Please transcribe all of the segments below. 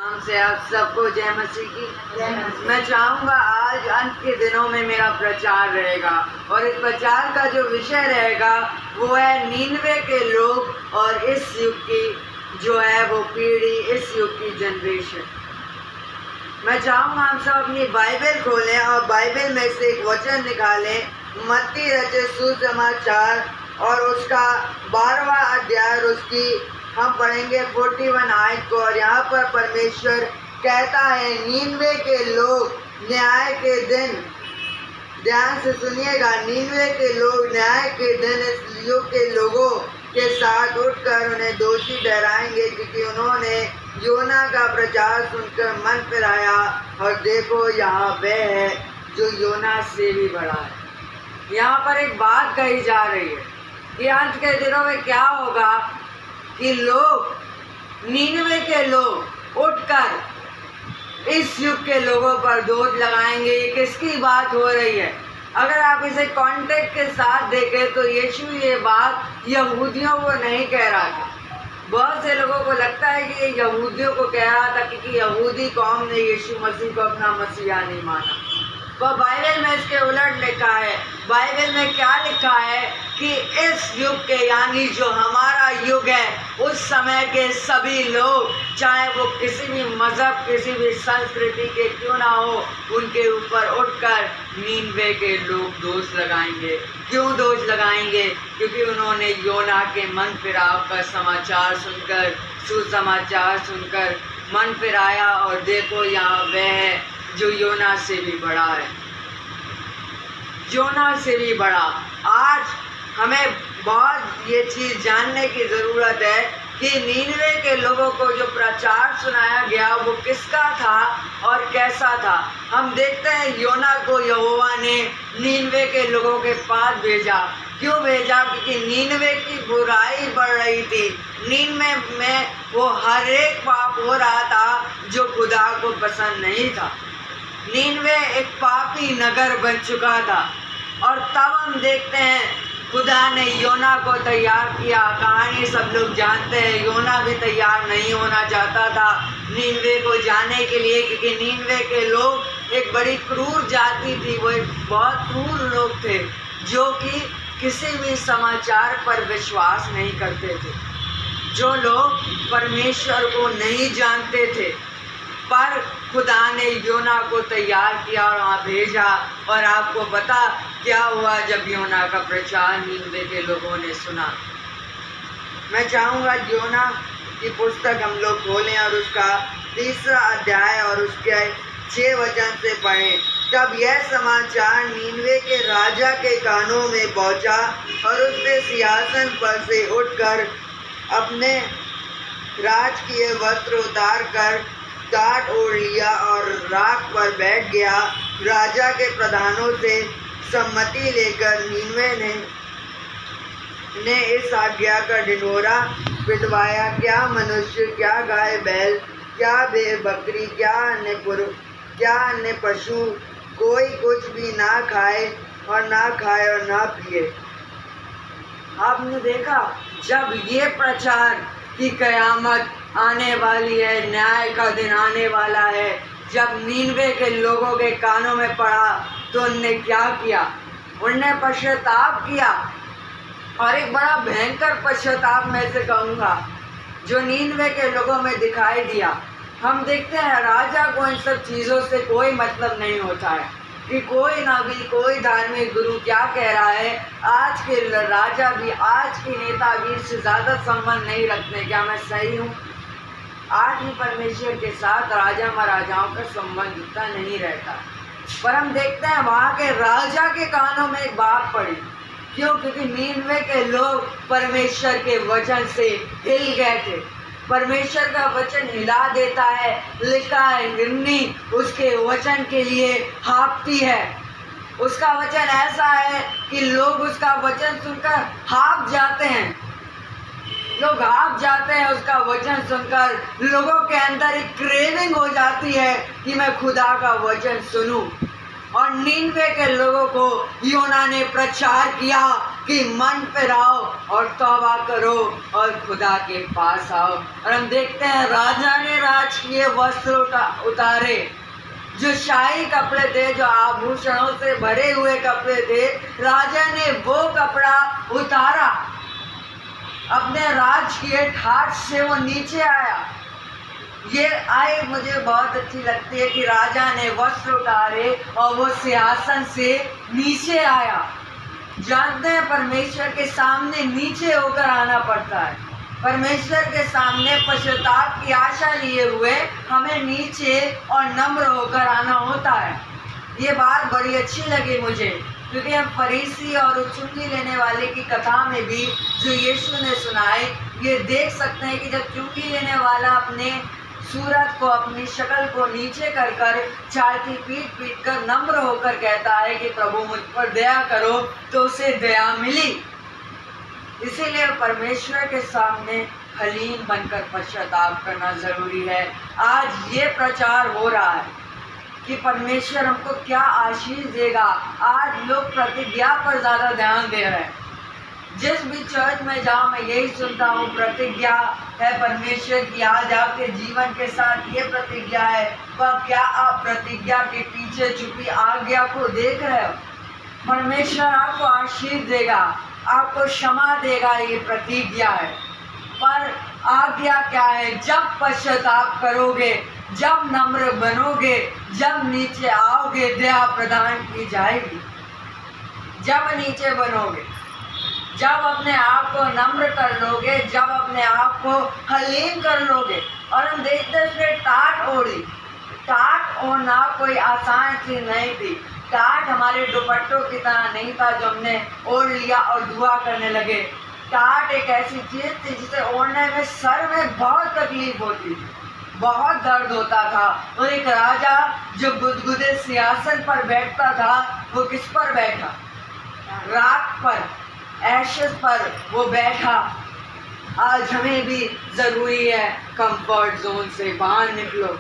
नाम से आप सबको जय मसीह की। मैं चाहूँगा आज अंत के दिनों में मेरा प्रचार रहेगा और इस प्रचार का जो विषय रहेगा वो है नीनवे के लोग और इस युग की जो है वो पीढ़ी, इस युग की जनरेशन। मैं चाहूँगा हम सब अपनी बाइबल खोलें और बाइबल में से एक वचन निकालें, मत्ती रचित सुसमाचार और उसका 12वां अध्याय और उसकी हम पढ़ेंगे 41 आयत को। और यहाँ पर परमेश्वर कहता है, नीनवे के लोग न्याय के दिन, ध्यान से सुनिएगा, नीनवे के लोग न्याय के दिन इस युग के लोगों के साथ उठकर उन्हें दोषी ठहराएंगे, क्योंकि उन्होंने योना का प्रचार सुनकर मन फिराया और देखो यहाँ वह है जो योना से भी बड़ा है। यहाँ पर एक बात कही जा रही है कि अंत के दिनों में क्या होगा कि लोग, नीनवे के लोग उठकर इस युग के लोगों पर दोष लगाएंगे। ये किसकी बात हो रही है? अगर आप इसे कॉन्टेक्स्ट के साथ देखें तो यीशु ये बात यहूदियों को नहीं कह रहा था। बहुत से लोगों को लगता है कि ये यहूदियों को कह रहा था, क्योंकि यहूदी कौम ने यीशु मसीह को अपना मसीहा नहीं माना। तो बाइबल में इसके उलट लिखा है। बाइबल में क्या लिखा है कि इस युग के, यानी जो हमारा युग है, उस समय के सभी लोग, चाहे वो किसी भी मज़हब, किसी भी संस्कृति के क्यों ना हो, उनके ऊपर उठकर नीनवे के लोग दोष लगाएंगे। क्यों दोष लगाएंगे? क्योंकि उन्होंने योना के मन फिराव का समाचार सुनकर, सुसमाचार सुनकर मन फिराया और देखो यहाँ वह है जो योना से भी बड़ा है, योना से भी बड़ा। आज हमें बहुत ये चीज़ जानने की ज़रूरत है कि नीनवे के लोगों को जो प्रचार सुनाया गया वो किसका था और कैसा था। हम देखते हैं योना को यहोवा ने नीनवे के लोगों के पास भेजा। क्यों भेजा? क्योंकि नीनवे की बुराई बढ़ रही थी। नीनवे में वो हर एक पाप हो रहा था जो खुदा को पसंद नहीं था। नीनवे एक पापी नगर बन चुका था। और तब हम देखते हैं खुदा ने योना को तैयार किया। कहानी सब लोग जानते हैं, योना भी तैयार नहीं होना चाहता था नीनवे को जाने के लिए, क्योंकि नीनवे के लोग एक बड़ी क्रूर जाति थी। वो एक बहुत क्रूर लोग थे जो कि किसी भी समाचार पर विश्वास नहीं करते थे, जो लोग परमेश्वर को नहीं जानते थे। पर खुदा ने योना को तैयार किया और वहाँ भेजा। और आपको पता क्या हुआ जब योना का प्रचार नीनवे के लोगों ने सुना? मैं चाहूँगा योना की पुस्तक हम लोग खोलें और उसका 3रा अध्याय और उसके 6 वचन से पढ़ें। तब यह समाचार नीनवे के राजा के कानों में पहुँचा और उसने सिंहासन पर से उठकर अपने राजकीय वस्त्र उतार कर टाट ओढ़ लिया और राख पर बैठ गया। राजा के प्रधानों से सम्मति लेकर नीनवे ने इस आज्ञा का ढिंढोरा पिटवाया, क्या मनुष्य, क्या गाय बैल, क्या भेड़ बकरी, क्या अन्य पशु, कोई कुछ भी ना खाए और ना पिए। आपने देखा जब ये प्रचार की कयामत आने वाली है, न्याय का दिन आने वाला है, जब नीनवे के लोगों के कानों में पड़ा तो उनने क्या किया? उनने पश्चाताप किया। और एक बड़ा भयंकर पश्चाताप मैं से कहूँगा जो नीनवे के लोगों में दिखाई दिया। हम देखते हैं राजा को इन सब चीज़ों से कोई मतलब नहीं होता है कि कोई नबी, कोई धार्मिक गुरु क्या कह रहा है। आज के राजा भी, आज के नेता भी इससे ज़्यादा संबंध नहीं रखते। क्या मैं सही हूँ? आज भी परमेश्वर के साथ राजा महाराजाओं का संबंध उतना नहीं रहता। पर हम देखते हैं वहाँ के राजा के कानों में एक बात पड़ी। क्यों? क्योंकि नीनवे के लोग परमेश्वर के वचन से हिल गए थे। परमेश्वर का वचन हिला देता है। लिखा है हिरनी उसके वचन के लिए हाँफती है। उसका वचन ऐसा है कि लोग उसका वचन सुनकर हाँफ जाते हैं। लोग हाँफ जाते हैं उसका वचन सुनकर। लोगों के अंदर एक क्रेविंग हो जाती है कि मैं खुदा का वचन सुनूं। और नीनवे के लोगों को योना ने प्रचार किया कि मन फिराओ और तौबा करो और खुदा के पास आओ। और हम देखते हैं राजा ने राजकीय वस्त्र उतारे, जो शाही कपड़े थे, जो आभूषणों से भरे हुए कपड़े थे, राजा ने वो कपड़ा उतारा, अपने राजकीय ठाठ से वो नीचे आया। ये आय मुझे बहुत अच्छी लगती है कि राजा ने वस्त्र उतारे और वो सिंहासन से नीचे आया। जानते हैं परमेश्वर के सामने नीचे होकर आना पड़ता है। परमेश्वर के सामने पश्चाताप की आशा लिए हुए हमें नीचे और नम्र होकर आना होता है। ये बात बड़ी अच्छी लगी मुझे, क्योंकि हम फरीसी और चुंगी लेने वाले की कथा में भी जो यीशु ने सुनाए, ये देख सकते हैं कि जब चुंगी लेने वाला अपने सूरत को, अपनी शक्ल को नीचे कर कर, छाती पीट पीट कर नम्र होकर कहता है कि प्रभु मुझ पर दया करो, तो उसे दया मिली। इसीलिए परमेश्वर के सामने हलीम बनकर पश्चाताप करना जरूरी है। आज ये प्रचार हो रहा है कि परमेश्वर हमको क्या आशीष देगा। आज लोग प्रतिज्ञा पर ज़्यादा ध्यान दे रहे हैं। जिस भी चर्च में जाओ मैं यही सुनता हूँ, प्रतिज्ञा है परमेश्वर की, आज आपके जीवन के साथ ये प्रतिज्ञा है। पर क्या आप प्रतिज्ञा के पीछे छुपी आज्ञा को देख रहे हो? परमेश्वर आपको आशीष देगा, आपको क्षमा देगा, ये प्रतिज्ञा है। पर आज्ञा क्या है? जब पश्चाताप करोगे, जब नम्र बनोगे, जब नीचे आओगे, दया प्रदान की जाएगी। जब नीचे बनोगे, जब अपने आप को नम्र कर लोगे, जब अपने आप को हलीम कर लोगे। और हम देखते हैं टाट ओढ़ी। टाट ओढ़ना कोई आसान चीज नहीं थी। टाट हमारे दुपट्टों की तरह नहीं था जो हमने ओढ़ लिया और दुआ करने लगे। टाट एक ऐसी चीज थी जिसे ओढ़ने में सर में बहुत तकलीफ होती थी, बहुत दर्द होता था। और एक राजा जो गुदगुदे सिंहासन पर बैठता था, वो किस पर बैठा? राख पर, एशेस पर वो बैठा। आज हमें भी जरूरी है कंफर्ट जोन से बाहर निकलो।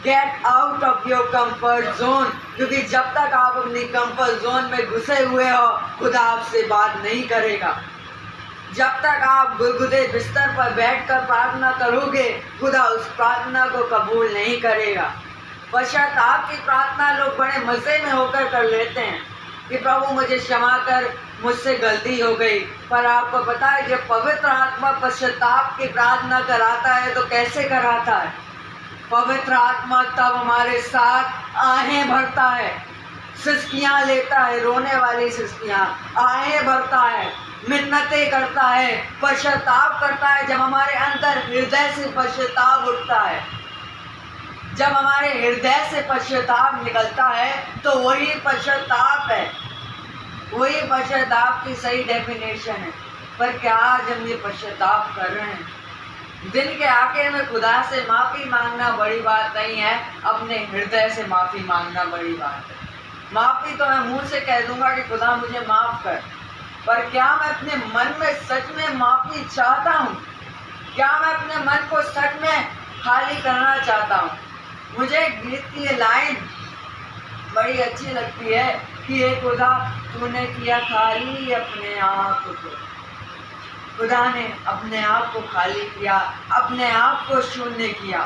Get out of your comfort zone, क्योंकि जब तक आप अपनी कंफर्ट जोन में घुसे हुए हो, खुदा आपसे बात नहीं करेगा। जब तक आप गुदगुदे बिस्तर पर बैठकर प्रार्थना करोगे, खुदा उस प्रार्थना को कबूल नहीं करेगा। पश्चाताप की प्रार्थना लोग बड़े मजे में होकर कर लेते हैं कि प्रभु मुझे क्षमा कर, मुझसे गलती हो गई। पर आपको पता है जब पवित्र आत्मा पश्चाताप की प्रार्थना कराता है तो कैसे कराता है? पवित्र आत्मा तब हमारे साथ आहें भरता है, सिसकियाँ लेता है, रोने वाली सिसकियाँ, आहें भरता है, मिन्नतें करता है, पश्चाताप करता है। जब हमारे अंदर हृदय से पश्चाताप उठता है, जब हमारे हृदय से पश्चाताप निकलता है, तो वही पश्चाताप है, वही पश्चाताप की सही डेफिनेशन है। पर क्या आज हम ये पश्चाताप कर रहे हैं? दिन के आखिर में खुदा से माफ़ी मांगना बड़ी बात नहीं है, अपने हृदय से माफ़ी मांगना बड़ी बात है। माफ़ी तो मैं मुंह से कह दूंगा कि खुदा मुझे माफ़ कर, पर क्या मैं अपने मन में सच में माफ़ी चाहता हूँ? क्या मैं अपने मन को सच में खाली करना चाहता हूँ? मुझे गीत की ये लाइन बड़ी अच्छी लगती है कि हे खुदा तूने किया खाली अपने आप को। खुदा ने अपने आप को खाली किया, अपने आप को शून्य किया।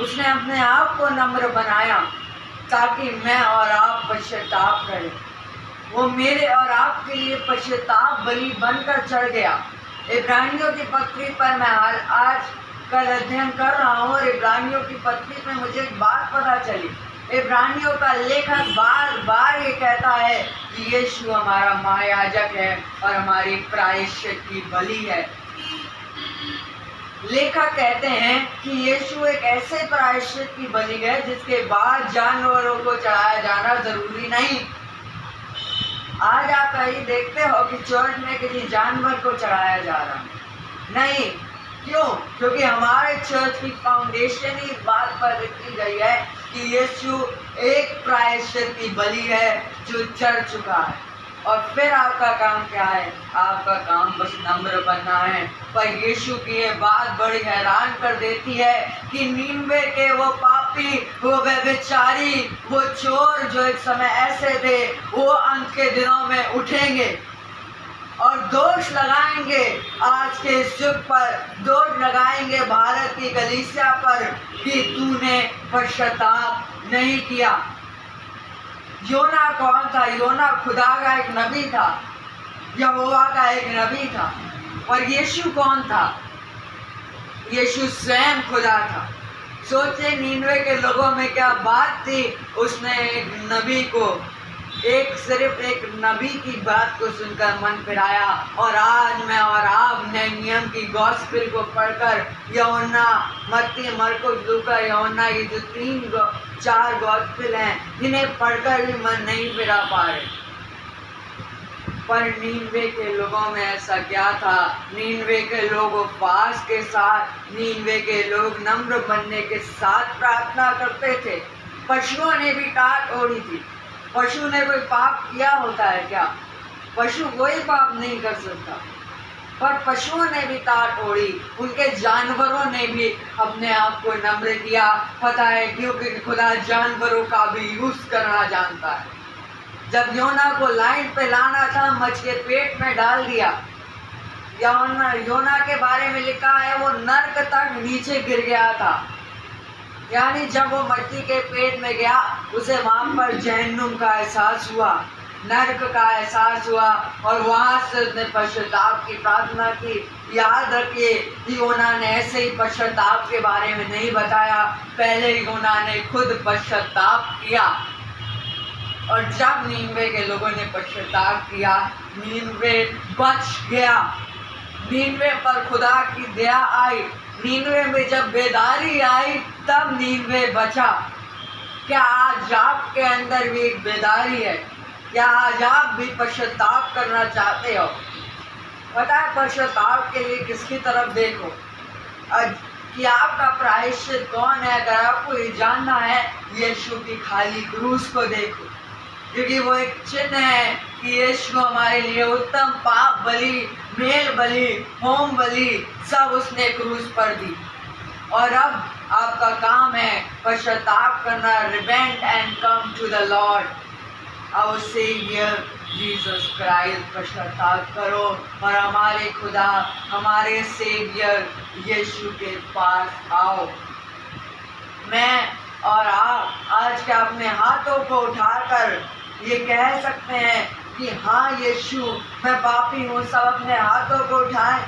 उसने अपने आप को नम्र बनाया ताकि मैं और आप पश्चाताप करें। वो मेरे और आपके लिए पश्चाताप बलि बनकर चढ़ गया। इब्रानियों की पत्री पर मैं आज कल अध्ययन कर रहा हूँ और इब्रानियों की पत्री में मुझे एक बात पता चली। इब्रानियों का लेखक बार बार ये कहता है कि यीशु हमारा महायाजक है और हमारी प्रायश्चित की बलि है। लेखक कहते हैं कि यीशु एक ऐसे प्रायश्चित की बलि है जिसके बाद जानवरों को चढ़ाया जाना जरूरी नहीं। आज आप कहीं देखते हो कि चर्च में किसी जानवर को चढ़ाया जा रहा है? नहीं। क्यों? क्योंकि हमारे चर्च की फाउंडेशन ही इस बात पर लिखी गई है कि यीशु एक प्रायश्चित की बलि है जो चढ़ चुका है और फिर आपका काम क्या है? आपका काम बस नम्र बनना है। पर यीशु की ये बात बड़ी हैरान कर देती है कि नीनवे के वो पापी, वो व्यभिचारी, वो चोर जो एक समय ऐसे थे, वो अंत के दिनों में उठेंगे और दोष लगाएंगे आज के इस युग पर, दोष लगाएंगे भारत की कलीसिया पर कि तूने पश्चाताप नहीं किया। योना कौन था? योना खुदा का एक नबी था, यहोवा का एक नबी था। और यीशु कौन था? यीशु स्वयं खुदा था। सोचे नीनवे के लोगों में क्या बात थी। उसने एक नबी को, सिर्फ एक नबी की बात को सुनकर मन फिराया। और आज मैं और आप नए नियम की गॉस्पेल को पढ़कर, यूहन्ना, मत्ती, मरकुस, लूका, यूहन्ना, ये जो 4 गॉस्पेल हैं, इन्हें पढ़कर भी मन नहीं फिरा पा रहे। पर नीनवे के लोगों में ऐसा क्या था? नीनवे के लोग उपवास के साथ, नीनवे के लोग नम्र बनने के साथ प्रार्थना करते थे। पशुओं ने भी टाट ओढ़ी थी। पशु ने कोई पाप किया होता है क्या? पशु कोई पाप नहीं कर सकता, पर पशुओं ने भी टाट ओढ़ी। उनके जानवरों ने भी अपने आप को नम्र किया। पता है क्योंकि खुदा जानवरों का भी यूज करना जानता है। जब योना को लाइन पे लाना था, मछ के पेट में डाल दिया। योना के बारे में लिखा है वो नर्क तक नीचे गिर गया था। यानी जब वो मछली के पेट में गया, उसे वहां पर जहन्नुम का एहसास हुआ, नर्क का एहसास हुआ, और वहां से उसने पश्चाताप की प्रार्थना की। याद रखिए, योना ने ऐसे ही पश्चाताप के बारे में नहीं बताया, पहले योना ने खुद पश्चाताप किया। और जब नीनवे के लोगों ने पश्चाताप किया, नीनवे बच गया। नीनवे पर खुदा की दया आई। नीनवे में जब बेदारी आई, तब नीनवे बचा। क्या आज आपके अंदर भी एक बेदारी है? क्या आज आप भी पश्चाताप करना चाहते हो? पता है पश्चाताप के लिए किसकी तरफ देखो कि आपका प्रायश्चित कौन है? अगर आपको ये जानना है, यीशु की खाली क्रूस को देखो, क्योंकि वो एक चिन्ह है कि यीशु हमारे लिए उत्तम पाप बलि, मेल बलि, होम बलि सब उसने क्रूस पर दी। और अब आपका काम है पश्चाताप करना, repent and come to the Lord our saviour Jesus Christ. पश्चाताप करो और हमारे खुदा, हमारे सेवियर यीशु के पास आओ। मैं और आप आज के अपने हाथों को उठाकर ये कह सकते हैं कि हाँ यीशु, मैं पापी हूँ। सब अपने हाथों को उठाएं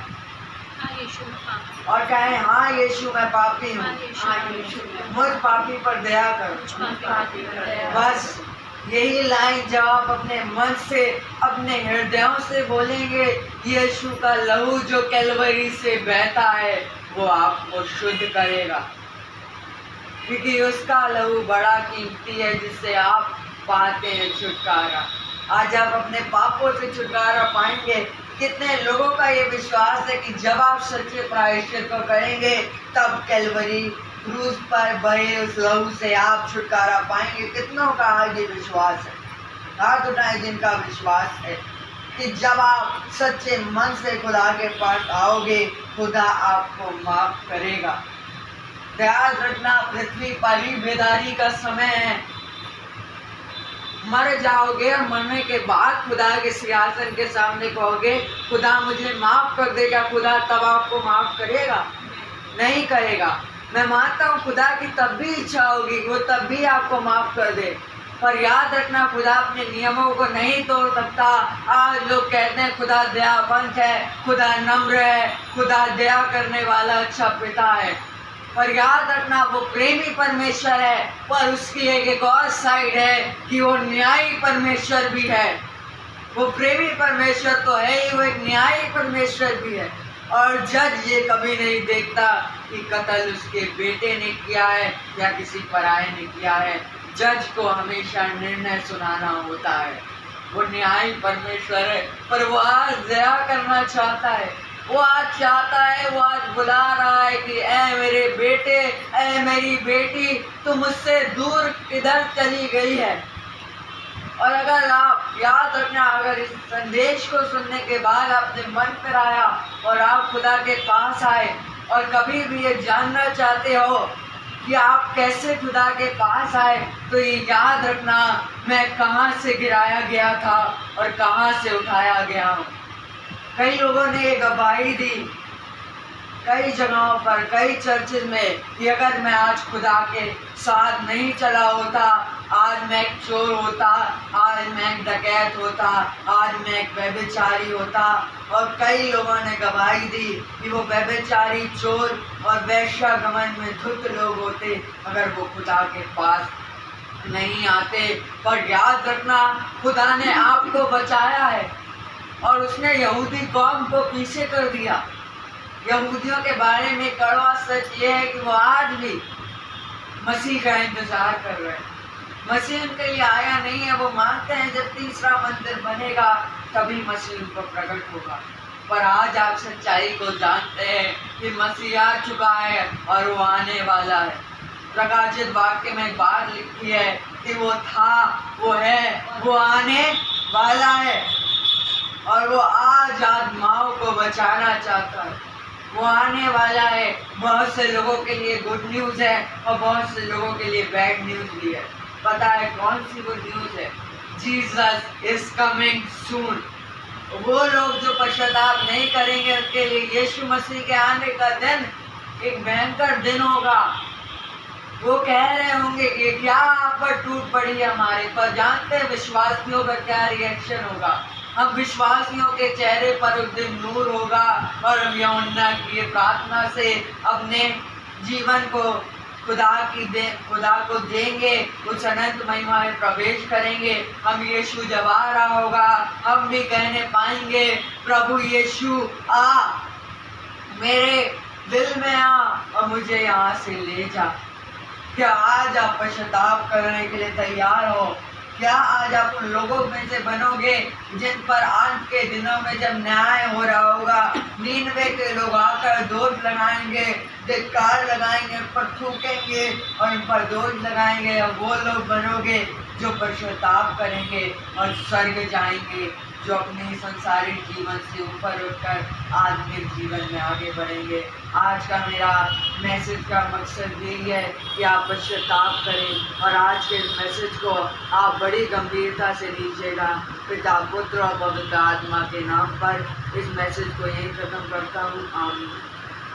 और कहें, हाँ यीशु, मैं पापी हूँ, मुझ पापी पर दया कर। बस यही लाइन जब आप अपने मन से, अपने हृदयों से बोलेंगे, यीशु का लहू जो कैलवरी से बहता है वो आपको शुद्ध करेगा, क्योंकि उसका लहू बड़ा कीमती है जिससे आप पाते हैं छुटकारा। आज आप अपने पापों से छुटकारा पाएंगे। कितने लोगों का ये विश्वास है कि जब आप सच्चे प्रायश्चित को करेंगे, तब कैलवरी क्रूस पर बहे उस लहू से आप छुटकारा पाएंगे। कितनों का आज ये विश्वास है? हाथ उठाएं जिनका विश्वास है कि जब आप सच्चे मन से खुदा के पास आओगे, खुदा आपको माफ करेगा। ध्यान रखना, पृथ्वी पर ही बेदारी का समय है। मर जाओगे और मरने के बाद खुदा के सिंहासन के सामने कहोगे, खुदा मुझे माफ कर देगा। खुदा तब आपको माफ करेगा? नहीं करेगा। मैं मानता हूँ खुदा की तब भी इच्छा होगी, वो तब भी आपको माफ कर दे, पर याद रखना खुदा अपने नियमों को नहीं तोड़ सकता। आज लोग कहते हैं खुदा दयावंत है, खुदा नम्र है, खुदा दया करने वाला अच्छा पिता है, पर याद रखना वो प्रेमी परमेश्वर है, पर उसकी एक और साइड है कि वो न्यायी परमेश्वर भी है। वो प्रेमी परमेश्वर तो है ही, वो एक न्यायी परमेश्वर भी है। और जज ये कभी नहीं देखता कि कत्ल उसके बेटे ने किया है या किसी पराये ने किया है। जज को हमेशा निर्णय सुनाना होता है। वो न्यायी परमेश्वर है, पर वो आज दया करना चाहता है। वो आज चाहता है, वो आज बुला रहा है कि ऐ मेरे बेटे, ऐ मेरी बेटी, तू मुझसे दूर किधर चली गई है? और अगर आप याद रखना, अगर इस संदेश को सुनने के बाद आपने मन फिराया और आप खुदा के पास आए और कभी भी ये जानना चाहते हो कि आप कैसे खुदा के पास आए, तो ये याद रखना, मैं कहाँ से गिराया गया था और कहाँ से उठाया गया हूँ। कई लोगों ने ये गवाही दी कई जगहों पर, कई चर्चेज में, कि अगर मैं आज खुदा के साथ नहीं चला होता, आज मैं एक चोर होता, आज मैं एक डकैत होता, आज मैं एक व्यभिचारी होता। और कई लोगों ने गवाही दी कि वो व्यभिचारी, चोर और वेश्यागमन में धुत लोग होते अगर वो खुदा के पास नहीं आते। पर याद रखना, खुदा ने आपको बचाया है और उसने यहूदी कौम को पीछे कर दिया। यहूदियों के बारे में कड़वा सच ये है कि वो आज भी मसीह का इंतजार कर रहे हैं। मसीह उनके लिए आया नहीं है। वो मानते हैं जब तीसरा मंदिर बनेगा तभी मसीह उनको प्रकट होगा। पर आज आप सच्चाई को जानते हैं कि मसीह आ चुका है और वो आने वाला है। प्रकाशित वाक्य में एक बात लिखी है कि वो था, वो है, वो आने वाला है और वो आज आत्माओं को बचाना चाहता है। वो आने वाला है। बहुत से लोगों के लिए गुड न्यूज़ है और बहुत से लोगों के लिए बैड न्यूज़ भी है। पता है कौन सी गुड न्यूज़ है? Jesus is coming soon. वो लोग जो पश्चाताप नहीं करेंगे उनके लिए यीशु मसीह के आने का दिन एक भयंकर दिन होगा। वो कह रहे होंगे कि क्या आप पर टूट पड़ी है हमारे पर। जानते हैं विश्वासियों का क्या रिएक्शन होगा? हम विश्वासियों के चेहरे पर उस दिन नूर होगा और हम यूहन्ना की प्रार्थना से अपने जीवन को खुदा को देंगे, उस अनंत महिमा में प्रवेश करेंगे। हम यीशु जब आ रहा होगा हम भी कहने पाएंगे, प्रभु यीशु आ, मेरे दिल में आ और मुझे यहाँ से ले जा। क्या आज आप पश्चाताप करने के लिए तैयार हो? क्या आज आप उन लोगों में से बनोगे जिन पर आज के दिनों में जब न्याय हो रहा होगा, नीनवे के लोग आकर दोष लगाएंगे, धिक्कार लगाएंगे, उन पर थूकेंगे और उन पर दोष लगाएंगे, और वो लोग बनोगे जो पश्चाताप करेंगे और स्वर्ग जाएंगे, जो अपने संसारिक जीवन से ऊपर उठकर आत्मिक जीवन में आगे बढ़ेंगे। आज का मेरा मैसेज का मकसद यही है कि आप पश्चाताप करें और आज के मैसेज को आप बड़ी गंभीरता से लीजिएगा। पिता, पुत्र और पवित्र आत्मा के नाम पर इस मैसेज को यहीं खत्म करता हूँ। आमीन।